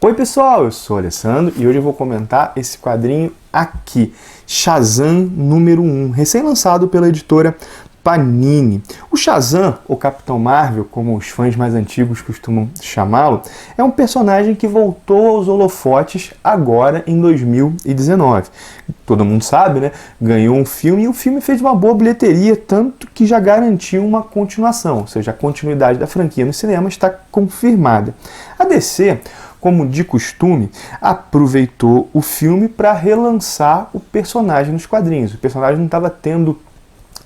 Oi pessoal, eu sou o Alessandro e hoje eu vou comentar esse quadrinho aqui, Shazam número 1, recém-lançado pela editora Panini. O Shazam, ou Capitão Marvel, como os fãs mais antigos costumam chamá-lo, é um personagem que voltou aos holofotes agora em 2019. Todo mundo sabe, né? Ganhou um filme e o filme fez uma boa bilheteria, tanto que já garantiu uma continuação, ou seja, a continuidade da franquia no cinema está confirmada. A DC, como de costume, aproveitou o filme para relançar o personagem nos quadrinhos. O personagem não estava tendo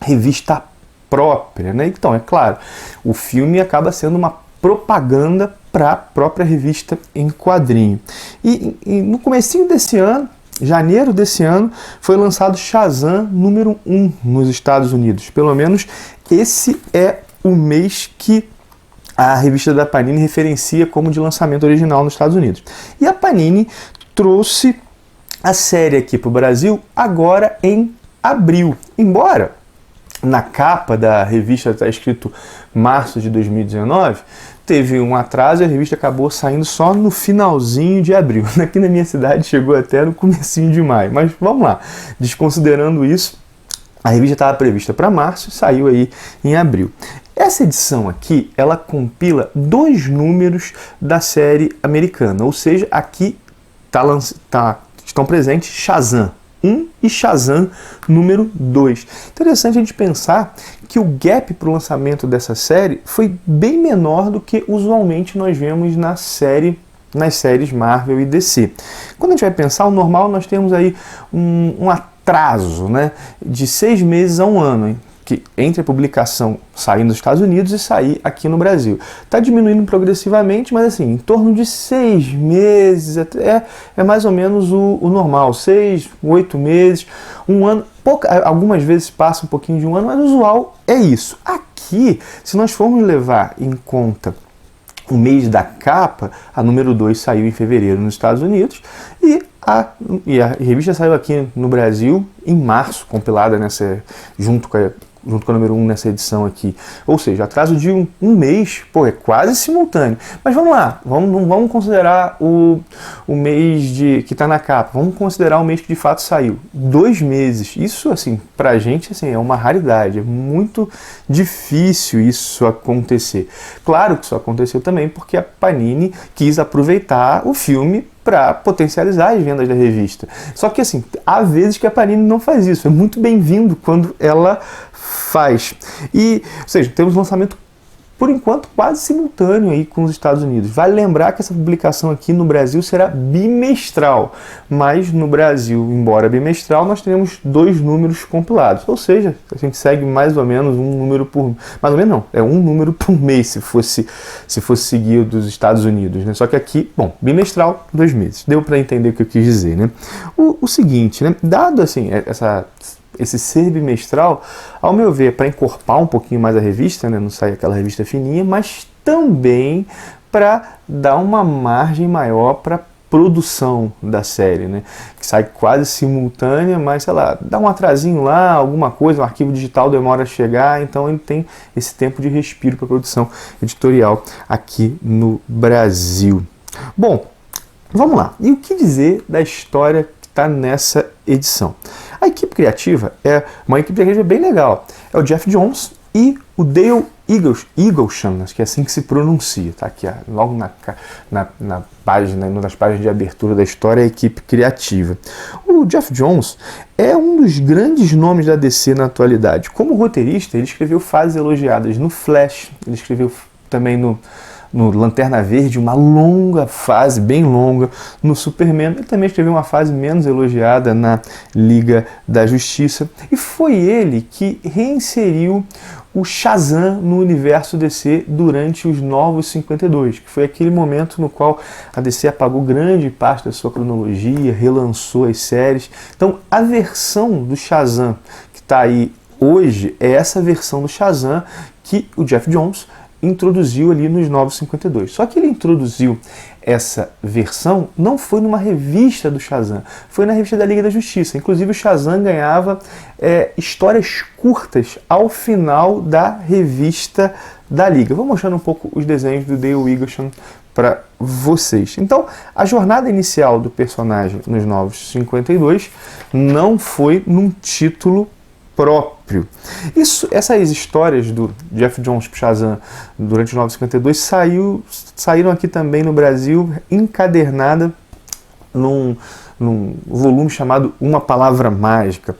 revista própria, né? Então, é claro, o filme acaba sendo uma propaganda para a própria revista em quadrinho. E no comecinho desse ano, janeiro desse ano, foi lançado Shazam número 1 nos Estados Unidos. Pelo menos esse é o mês que a revista da Panini referencia como de lançamento original nos Estados Unidos. E a Panini trouxe a série aqui para o Brasil agora em abril. Embora na capa da revista está escrito março de 2019, teve um atraso e a revista acabou saindo só no finalzinho de abril. Aqui na minha cidade chegou até no comecinho de maio. Mas vamos lá, desconsiderando isso, a revista estava prevista para março e saiu aí em abril. Essa edição aqui, ela compila 2 números da série americana, ou seja, aqui estão presentes Shazam 1 e Shazam número 2. Interessante a gente pensar que o gap para o lançamento dessa série foi bem menor do que usualmente nós vemos nas séries Marvel e DC. Quando a gente vai pensar, o normal nós temos aí um atraso, né, de 6 meses a 1 ano, hein? Que entre a publicação sair nos Estados Unidos e sair aqui no Brasil. Está diminuindo progressivamente, mas assim, em torno de 6 meses, é mais ou menos o normal, 6, 8 meses, 1 ano, algumas vezes passa um pouquinho de 1 ano, mas o usual é isso. Aqui, se nós formos levar em conta o mês da capa, a número 2 saiu em fevereiro nos Estados Unidos e a revista saiu aqui no Brasil em março, compilada junto com a número 1 nessa edição aqui. Ou seja, atraso de um mês, é quase simultâneo. Mas vamos lá, vamos considerar o mês que está na capa, vamos considerar o mês que de fato saiu. 2 meses, isso assim, pra gente assim, é uma raridade, é muito difícil isso acontecer. Claro que isso aconteceu também porque a Panini quis aproveitar o filme para potencializar as vendas da revista. Só que assim, há vezes que a Panini não faz isso. É muito bem-vindo quando ela faz. Ou seja, temos um lançamento, por enquanto, quase simultâneo aí com os Estados Unidos. Vale lembrar que essa publicação aqui no Brasil será bimestral, mas no Brasil, embora bimestral, nós teremos 2 números compilados. Ou seja, a gente segue mais ou menos um número por... Mais ou menos não, é um número por mês se fosse seguir dos Estados Unidos, né? Só que aqui, bimestral, 2 meses. Deu para entender o que eu quis dizer, né? O seguinte, né? Dado assim, esse ser bimestral, ao meu ver, para encorpar um pouquinho mais a revista, né, não sair aquela revista fininha, mas também para dar uma margem maior para produção da série, né, que sai quase simultânea, mas sei lá, dá um atrasinho lá, alguma coisa, um arquivo digital demora a chegar, então ele tem esse tempo de respiro para a produção editorial aqui no Brasil. Bom, vamos lá. E o que dizer da história que está nessa edição? A equipe criativa é uma equipe criativa bem legal. É o Geoff Johns e o Dale Eaglesham, acho que é assim que se pronuncia, tá aqui logo na página, uma das páginas de abertura da história, a equipe criativa. O Geoff Johns é um dos grandes nomes da DC na atualidade. Como roteirista, ele escreveu fases elogiadas no Flash, ele escreveu também no Lanterna Verde, uma longa fase, bem longa, no Superman. Ele também escreveu uma fase menos elogiada na Liga da Justiça. E foi ele que reinseriu o Shazam no universo DC durante os Novos 52, que foi aquele momento no qual a DC apagou grande parte da sua cronologia, relançou as séries. Então, a versão do Shazam que está aí hoje é essa versão do Shazam que o Geoff Johns introduziu ali nos Novos 52. Só que ele introduziu essa versão não foi numa revista do Shazam, foi na revista da Liga da Justiça. Inclusive o Shazam ganhava histórias curtas ao final da revista da Liga. Vou mostrar um pouco os desenhos do Dale Eaglesham para vocês. Então, a jornada inicial do personagem nos Novos 52 não foi num título próprio. Essas histórias do Geoff Johns pro Shazam durante os Novos 52 saíram aqui também no Brasil encadernada num volume chamado Uma Palavra Mágica.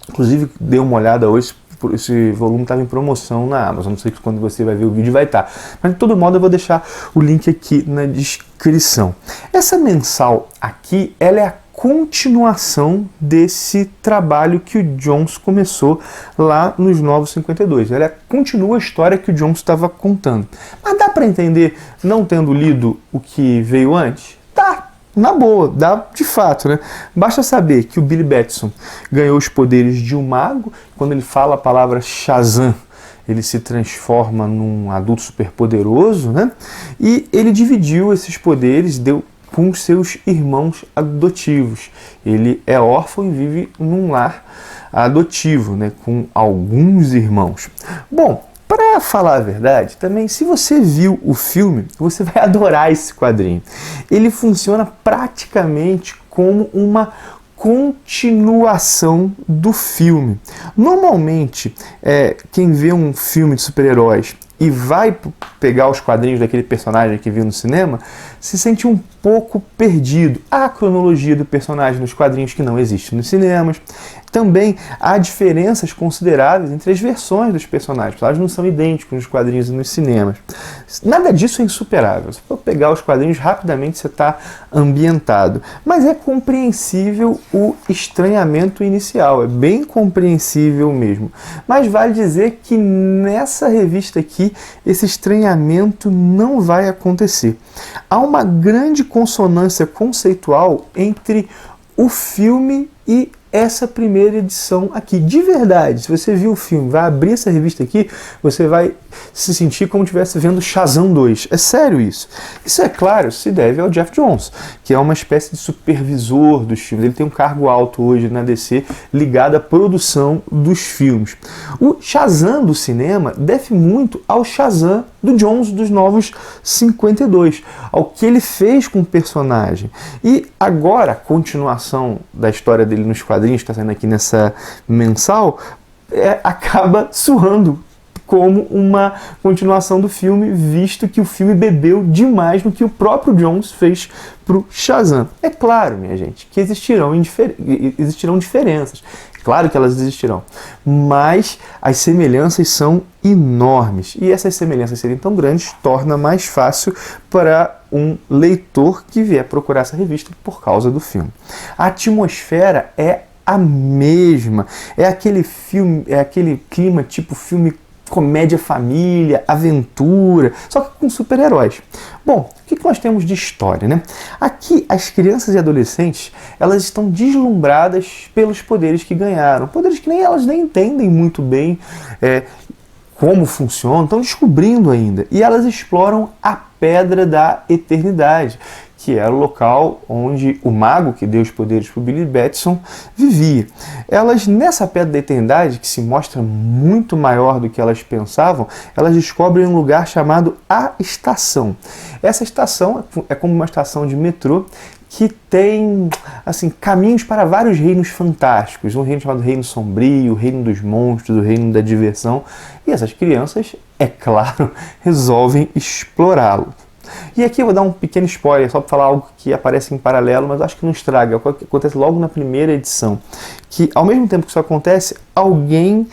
Inclusive, dei uma olhada hoje, esse volume estava em promoção na Amazon, não sei quando você vai ver o vídeo vai estar. Mas de todo modo eu vou deixar o link aqui na descrição. Essa mensal aqui, ela é a continuação desse trabalho que o Johns começou lá nos Novos 52. Ela continua a história que o Johns estava contando. Mas dá para entender, não tendo lido o que veio antes? Dá. Na boa, dá de fato, né? Basta saber que o Billy Batson ganhou os poderes de um mago. Quando ele fala a palavra Shazam, ele se transforma num adulto superpoderoso, né? E ele dividiu esses poderes com seus irmãos adotivos. Ele é órfão e vive num lar adotivo, né? Com alguns irmãos. Bom, para falar a verdade, também, se você viu o filme, você vai adorar esse quadrinho. Ele funciona praticamente como uma continuação do filme. Normalmente, quem vê um filme de super-heróis e vai pegar os quadrinhos daquele personagem que viu no cinema, se sente um pouco perdido. Há a cronologia do personagem nos quadrinhos que não existe nos cinemas. Também há diferenças consideráveis entre as versões dos personagens. Os personagens não são idênticos nos quadrinhos e nos cinemas. Nada disso é insuperável. Se for pegar os quadrinhos, rapidamente você está ambientado. Mas é compreensível o estranhamento inicial. É bem compreensível mesmo. Mas vale dizer que nessa revista aqui, esse estranhamento não vai acontecer. Há uma grande consonância conceitual entre o filme e essa primeira edição aqui. De verdade, se você viu o filme, vai abrir essa revista aqui, você vai se sentir como se estivesse vendo Shazam 2. É sério isso. Isso, é claro, se deve ao Geoff Johns, que é uma espécie de supervisor dos filmes. Ele tem um cargo alto hoje na DC ligado à produção dos filmes. O Shazam do cinema deve muito ao Shazam do Johns dos Novos 52, ao que ele fez com o personagem. E agora, a continuação da história dele nos quadrinhos, que está saindo aqui nessa mensal, acaba soando como uma continuação do filme, visto que o filme bebeu demais no que o próprio Johns fez para o Shazam. É claro, minha gente, que existirão diferenças. Claro que elas existirão, mas as semelhanças são enormes. E essas semelhanças serem tão grandes torna mais fácil para um leitor que vier procurar essa revista por causa do filme. A atmosfera é a mesma. É aquele filme, é aquele clima tipo filme comédia família, aventura, só que com super-heróis. Bom, o que nós temos de história, né? Aqui, as crianças e adolescentes, elas estão deslumbradas pelos poderes que ganharam. Poderes que elas nem entendem muito bem como funcionam, estão descobrindo ainda. E elas exploram a Pedra da Eternidade, que era o local onde o mago que deu os poderes para o Billy Batson vivia. Elas, nessa Pedra da Eternidade, que se mostra muito maior do que elas pensavam, elas descobrem um lugar chamado A Estação. Essa estação é como uma estação de metrô que tem assim, caminhos para vários reinos fantásticos. Um reino chamado Reino Sombrio, o Reino dos Monstros, o Reino da Diversão. E essas crianças, é claro, resolvem explorá-lo. E aqui eu vou dar um pequeno spoiler, só para falar algo que aparece em paralelo, mas acho que não estraga. Acontece logo na primeira edição. Que, ao mesmo tempo que isso acontece, alguém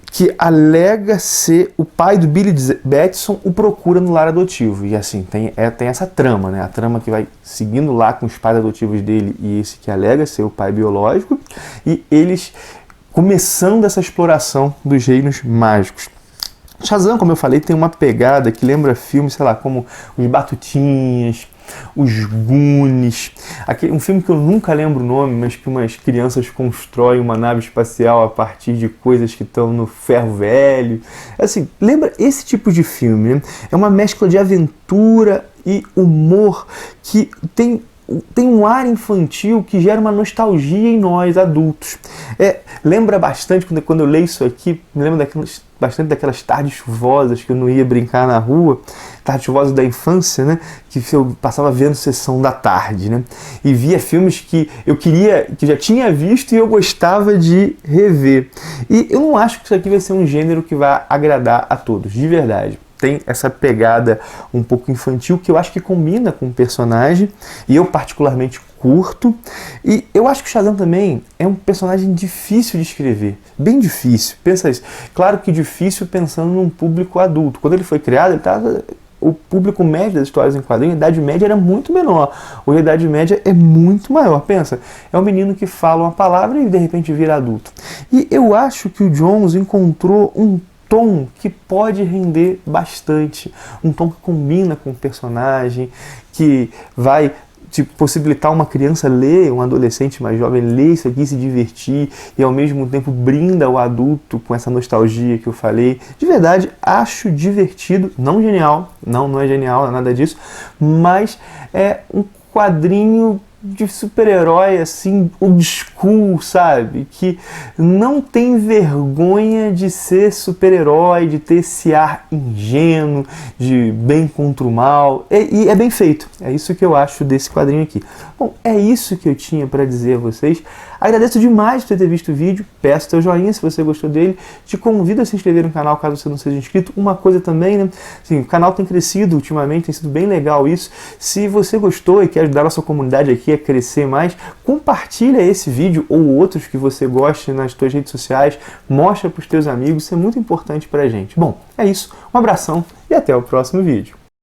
que alega ser o pai do Billy Batson o procura no lar adotivo. E assim, tem essa trama, né? A trama que vai seguindo lá com os pais adotivos dele e esse que alega ser o pai biológico. E eles começando essa exploração dos reinos mágicos. Shazam, como eu falei, tem uma pegada que lembra filmes, sei lá, como Os Batutinhas, Os Goonies, um filme que eu nunca lembro o nome, mas que umas crianças constroem uma nave espacial a partir de coisas que estão no ferro velho. Assim, lembra esse tipo de filme, né? É uma mescla de aventura e humor que tem um ar infantil que gera uma nostalgia em nós, adultos. Lembra bastante, quando eu leio isso aqui, me lembra bastante daquelas tardes chuvosas que eu não ia brincar na rua. tardes chuvosas da infância, né? Que eu passava vendo sessão da tarde, né? E via filmes que eu queria, que já tinha visto e eu gostava de rever. E eu não acho que isso aqui vai ser um gênero que vai agradar a todos, de verdade. Tem essa pegada um pouco infantil que eu acho que combina com o personagem e eu particularmente curto. E eu acho que o Shazam também é um personagem difícil de escrever, bem difícil. Pensa isso. Claro que difícil pensando num público adulto. Quando ele foi criado, o público médio das histórias em quadrinhos, a idade média era muito menor. Hoje a idade média é muito maior. Pensa, é um menino que fala uma palavra e de repente vira adulto. E eu acho que o Jones encontrou um tom que pode render bastante, um tom que combina com o personagem, que vai possibilitar uma criança ler, um adolescente mais jovem ler isso aqui, se divertir e ao mesmo tempo brinda o adulto com essa nostalgia que eu falei. De verdade, acho divertido, não genial, não é genial, não é nada disso, mas é um quadrinho de super-herói, assim, old school, sabe? Que não tem vergonha de ser super-herói, de ter esse ar ingênuo, de bem contra o mal. E é bem feito. É isso que eu acho desse quadrinho aqui. Bom, é isso que eu tinha para dizer a vocês. Agradeço demais por você ter visto o vídeo. Peço teu joinha se você gostou dele. Te convido a se inscrever no canal caso você não seja inscrito. Uma coisa também, né? Assim, o canal tem crescido ultimamente, tem sido bem legal isso. Se você gostou e quer ajudar a nossa comunidade aqui a crescer mais, compartilha esse vídeo ou outros que você goste nas suas redes sociais. Mostra para os teus amigos. Isso é muito importante pra gente. Bom, é isso. Um abração e até o próximo vídeo.